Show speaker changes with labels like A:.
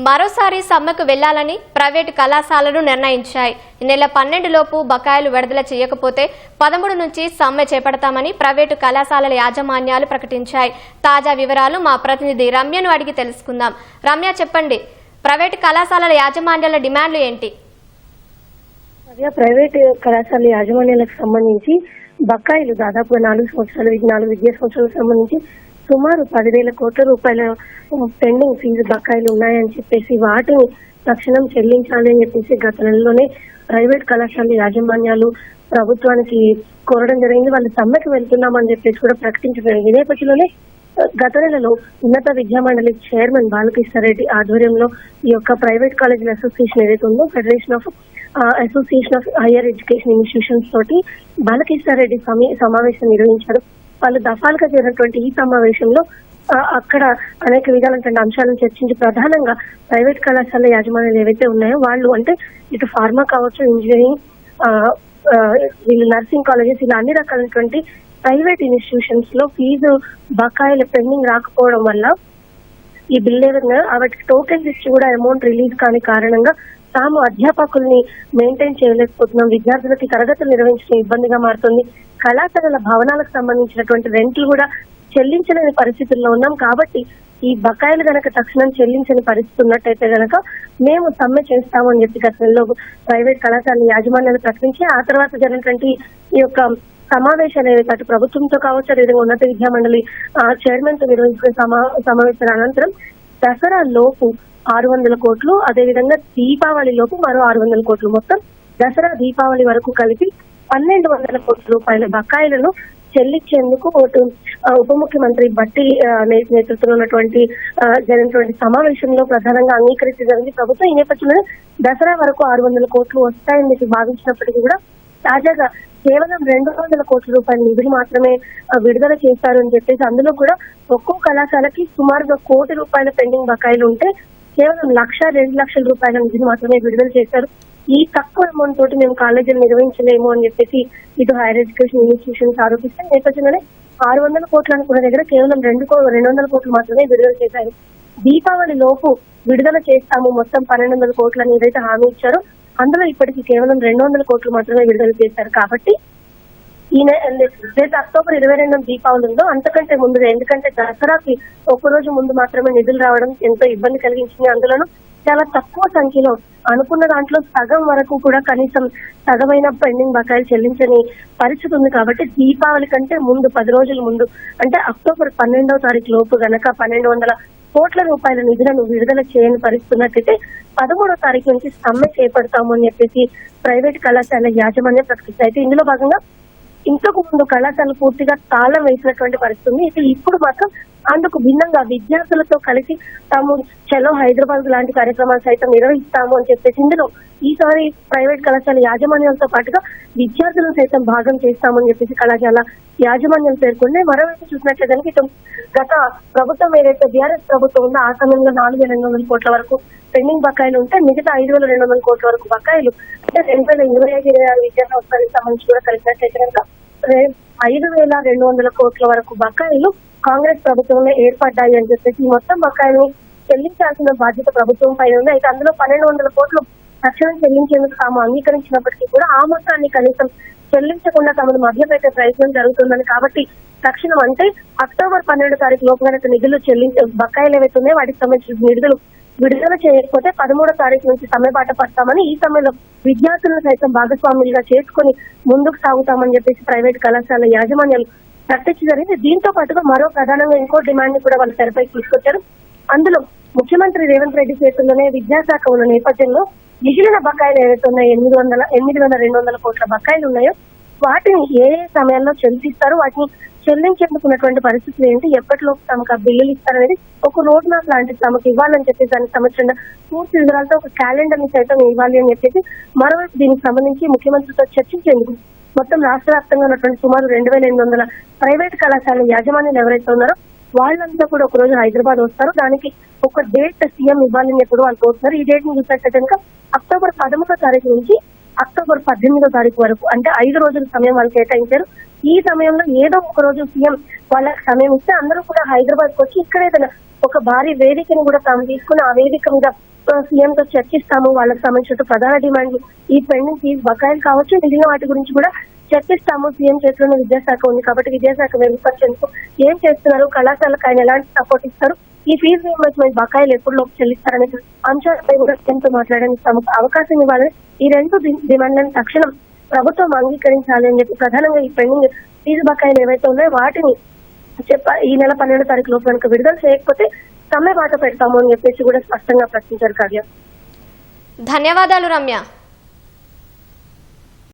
A: మరోసారి సమ్మెకు వెళ్లాలని ప్రైవేటు కళాశాలలు నిర్ణయించాయి. ఈ నెల 12 లోపు బకాయిలు విడుదల చేయకపోతే 13 నుంచి సమ్మె చేపడతామని ప్రైవేటు కళాశాలల యాజమాన్యాలు ప్రకటించాయి. తాజా వివరాలు మా ప్రతినిధి రమ్యను అడిగి తెలుసుకుందాం. రమ్య, చెప్పండి, ప్రైవేటు కళాశాలల యాజమాన్యాల డిమాండ్లు ఏంటి?
B: ప్రైవేట్ కళాశాల యాజమాన్యాలకు సంబంధించి బకాయిలు దాదాపు 4 సంవత్సరాలు 4 విద్యా సంవత్సరాలకు సంబంధించి సుమారు 10,000 కోట్ల రూపాయల పెండింగ్ ఫీజు బకాయిలు ఉన్నాయని చెప్పేసి వాటిని తక్షణం చెల్లించాలి అని చెప్పేసి గత నెలలోనే ప్రైవేట్ కళాశాల యాజమాన్యాలు ప్రభుత్వానికి కోరడం జరిగింది. వాళ్ళు సమ్మెకు వెళ్తున్నామని చెప్పేసి కూడా ప్రకటించడం. ఈ నేపథ్యంలోనే గత నెలలో ఉన్నత విద్యా మండలి చైర్మన్ బాలకృష్ణారెడ్డి ఆధ్వర్యంలో ఈ యొక్క ప్రైవేట్ కాలేజీల అసోసియేషన్ ఏదైతే ఉందో federation of association of higher education institutions తోటి బాలకృష్ణారెడ్డి సమావేశం నిర్వహించారు. వాళ్ళు దఫాలుగా చేరినటువంటి ఈ సమావేశంలో అక్కడ అనేక విధాలైన అంశాలను చర్చించి ప్రధానంగా ప్రైవేట్ కళాశాల యాజమాన్యాలు ఏవైతే ఉన్నాయో వాళ్ళు అంటే ఇటు ఫార్మా కావచ్చు, ఇంజనీరింగ్, వీళ్ళు నర్సింగ్ కాలేజెస్, ఇలా అన్ని రకాలైనటువంటి ప్రైవేట్ ఇన్స్టిట్యూషన్స్ లో ఫీజు బకాయిల పెండింగ్ రాకపోవడం వల్ల ఈ బిల్ ఏదైనా వాటికి టోకెన్స్ ఇచ్చి కూడా అమౌంట్ రిలీజ్ కాని కారణంగా తాము అధ్యాపకుల్ని మెయింటైన్ చేయలేకపోతున్నాం, విద్యార్థులకి తరగతులు నిర్వహించడం ఇబ్బందిగా మారుతుంది, కళాశాలల భవనాలకు సంబంధించినటువంటి రెంట్లు కూడా చెల్లించలేని పరిస్థితుల్లో ఉన్నాం. కాబట్టి ఈ బకాయిలు గనక తక్షణం చెల్లించని పరిస్థితి ఉన్నట్టయితే గనక మేము సమ్మె చేస్తామని చెప్పి గత నెలలో ప్రైవేట్ కళాశాల యాజమాన్యాలు ప్రకటించి ఆ తర్వాత జరిగినటువంటి ఈ యొక్క సమావేశాలు ఏవైతే అటు ప్రభుత్వంతో కావచ్చు, అదేవిధంగా ఉన్నత విద్యా మండలి చైర్మన్ తో నిర్వహించిన సమావేశాల అనంతరం దసరా లోపు 600 కోట్లు, అదేవిధంగా దీపావళి లోపు మరో 600 కోట్లు, మొత్తం దసరా దీపావళి వరకు కలిపి 1,200 కోట్ల రూపాయల బకాయిలను చెల్లించేందుకు ఉప ముఖ్యమంత్రి బట్టి నేతృత్వంలో ఉన్నటువంటి జరిగినటువంటి సమావేశంలో ప్రధానంగా అంగీకరించి జరిగింది ప్రభుత్వం. ఈ నేపథ్యంలో దసరా వరకు 600 కోట్లు వస్తాయని భావించినప్పటికీ కూడా తాజాగా కేవలం 200 కోట్ల రూపాయల నిధులు మాత్రమే విడుదల చేశారు అని చెప్పేసి అందులో కూడా ఒక్కో కళాశాలకి సుమారుగా 1 కోటి రూపాయల పెండింగ్ బకాయిలు ఉంటే కేవలం 1,00,000-2 లక్షల రూపాయల నిధులు మాత్రమే విడుదల చేశారు. ఈ తక్కువ అమౌంట్ తోటి మేము కాలేజీలు నిర్వహించలేము అని చెప్పేసి ఇటు హైయర్ ఎడ్యుకేషన్ ఇన్స్టిట్యూషన్స్ ఆరోపిస్తే నేపథ్యంలోనే 600 కోట్లు అనుకున్న దగ్గర కేవలం 200 కోట్లు మాత్రమే విడుదల చేశారు. దీపావళి లోపు విడుదల చేస్తాము మొత్తం 1,200 కోట్లని ఏదైతే హామీ ఇచ్చారో అందులో ఇప్పటికీ కేవలం 200 కోట్లు మాత్రమే విడుదల చేశారు. కాబట్టి అక్టోబర్ 22 దీపావళి ఉందో అంతకంటే ముందుగా, ఎందుకంటే దసరాకి ఒక్కరోజు ముందు మాత్రమే నిధులు రావడం ఎంతో ఇబ్బంది కలిగించింది. అందులోనూ చాలా తక్కువ సంఖ్యలో అనుకున్న దాంట్లో సగం వరకు కూడా కనీసం సగమైన పెండింగ్ బకాయిలు చెల్లించని పరిస్థితి ఉంది. కాబట్టి దీపావళి కంటే ముందు 10 రోజుల ముందు అంటే అక్టోబర్ 12వ తారీఖు లోపు గనక 1,200 కోట్ల రూపాయల నిధులను విడుదల చేయని పరిస్థితి ఉన్నట్టయితే 13వ తారీఖు నుంచి సమ్మె చేపడతాము అని చెప్పేసి ప్రైవేట్ కళాశాల యాజమాన్యం ప్రకటించారు. అయితే ఇందులో భాగంగా ఇంతకు ముందు కళాశాల పూర్తిగా తాళం వేసినటువంటి పరిస్థితి అయితే ఇప్పుడు మాత్రం అందుకు భిన్నంగా విద్యార్థులతో కలిసి తాము చలో హైదరాబాద్ లాంటి కార్యక్రమాలు సైతం నిర్వహిస్తాము అని చెప్పేసి ఇందులో ఈసారి ప్రైవేట్ కళాశాల యాజమాన్యాలతో పాటుగా విద్యార్థులను సైతం భాగం చేస్తామని చెప్పేసి కళాశాల యాజమాన్యం పేర్కొంటే మరోవైపు చూసినట్లయితే ఇటు గత ప్రభుత్వం ఏదైతే బీఆర్ఎస్ ప్రభుత్వం ఉందో ఆ సమయంలో 4,200 కోట్ల వరకు పెండింగ్ బకాయిలు ఉంటే మిగతా 5,200 కోట్ల వరకు బకాయిలు అంటే 2025-26 విద్యా సంవత్సరానికి సంబంధించి కూడా కలిసినట్లయితే కనుక 5,200 కోట్ల వరకు బకాయిలు కాంగ్రెస్ ప్రభుత్వంలో ఏర్పడ్డాయి అని చెప్పేసి మొత్తం బకాయిలు చెల్లించాల్సిన బాధ్యత ప్రభుత్వం పైన ఉంది. అయితే అందులో 1,200 కోట్లు తక్షణం చెల్లించేందుకు తాము అంగీకరించినప్పటికీ కూడా ఆ మొత్తాన్ని కనీసం చెల్లించకుండా తమను మధ్యపెట్టే ప్రయత్నం జరుగుతుందని, కాబట్టి తక్షణం అంటే అక్టోబర్ 12వ తారీఖు లోపు కనుక నిధులు చెల్లించే బకాయిలు ఏవైతే ఉన్నాయో వాటికి సంబంధించిన నిధులు విడుదల చేయకపోతే 13వ తారీఖు నుంచి సమ్మె బాట పడతామని, ఈ సమ్మెలో విద్యార్థులను సైతం భాగస్వాములుగా చేసుకుని ముందుకు సాగుతామని చెప్పేసి ప్రైవేట్ కళాశాల యాజమాన్యాలు ప్రకటించి జరిగింది. దీంతో పాటుగా మరో ప్రధానంగా ఇంకో డిమాండ్ ని కూడా వాళ్ళు తెరపై తీసుకొచ్చారు. అందులో ముఖ్యమంత్రి రేవంత్ రెడ్డి చేతుల్లోనే విద్యాశాఖ ఉన్న నేపథ్యంలో మిగిలిన బకాయిలు ఏవైతే ఉన్నాయో 8,200 కోట్ల బకాయిలు ఉన్నాయో వాటిని ఏ సమయాల్లో చెల్లిస్తారు, వాటిని చెల్లించేందుకున్నటువంటి పరిస్థితులు ఏంటి, ఎప్పటిలోపు తమకు ఆ బిల్లులు ఇస్తారనేది ఒక రోడ్ మ్యాప్ లాంటిది తమకు ఇవ్వాలని చెప్పేసి దానికి సంబంధించిన పూర్తి వివరాలతో ఒక క్యాలెండర్ ని సైతం ఇవ్వాలి అని చెప్పేసి మరోవైపు దీనికి సంబంధించి ముఖ్యమంత్రితో చర్చించేందుకు మొత్తం రాష్ట్ర వ్యాప్తంగా ఉన్నటువంటి సుమారు 2,800 ప్రైవేట్ కళాశాల యాజమాన్యాలు ఎవరైతే ఉన్నారో వాళ్ళంతా కూడా ఒక రోజు హైదరాబాద్ వస్తారు. దానికి ఒక డేట్ సీఎం ఇవ్వాలని ఎప్పుడు వాళ్ళు కోరుతున్నారు. ఈ డేట్ ని చూసినట్లయితే కనుక అక్టోబర్ 13వ తారీఖు నుంచి అక్టోబర్ 18వ తారీఖు వరకు అంటే 5 రోజుల సమయం వాళ్ళు కేటాయించారు. ఈ సమయంలో ఏదో ఒక రోజు సీఎం వాళ్ళకి సమయం ఇస్తే అందరూ కూడా హైదరాబాద్ కు వచ్చి ఇక్కడ ఏదైనా ఒక భారీ వేదికను కూడా తాము తీసుకుని ఆ వేదిక మీద సీఎం తో చర్చిస్తాము, వాళ్ళకి సంబంధించిన ప్రధాన డిమాండ్లు ఈ పెండింగ్ ఫీజు బకాయిలు కావచ్చు, మిగిలిన వాటి గురించి కూడా చర్చిస్తాము. సీఎం చేతిలోనే విద్యాశాఖ ఉంది కాబట్టి విద్యాశాఖ మెరుగుపరిచేందుకు ఏం చేస్తున్నారు, కళాశాలకు ఆయన ఎలాంటి సపోర్ట్ ఇస్తారు, ఈ ఫీజు రీయింబర్స్మెంట్ బకాయిలు ఎప్పుడులోపు చెల్లిస్తారనే అంశాలపై కూడా సీఎంతో మాట్లాడడానికి తమకు అవకాశం ఇవ్వాలని, ఈ రెండు డిమాండ్లను తక్షణం ప్రభుత్వం అంగీకరించాలి అని చెప్పి ప్రధానంగా ఈ పెండింగ్ ఫీజు బకాయిలు ఏవైతే ఉన్నాయో వాటిని ఈ నెల 12వ తారీఖు లోపు కనుక విడుదల చేయకపోతే సమ్మె బాట పెడతాము అని చెప్పేసి కూడా స్పష్టంగా ప్రశ్నించారు కావ్య.
A: ధన్యవాదాలు రమ్య.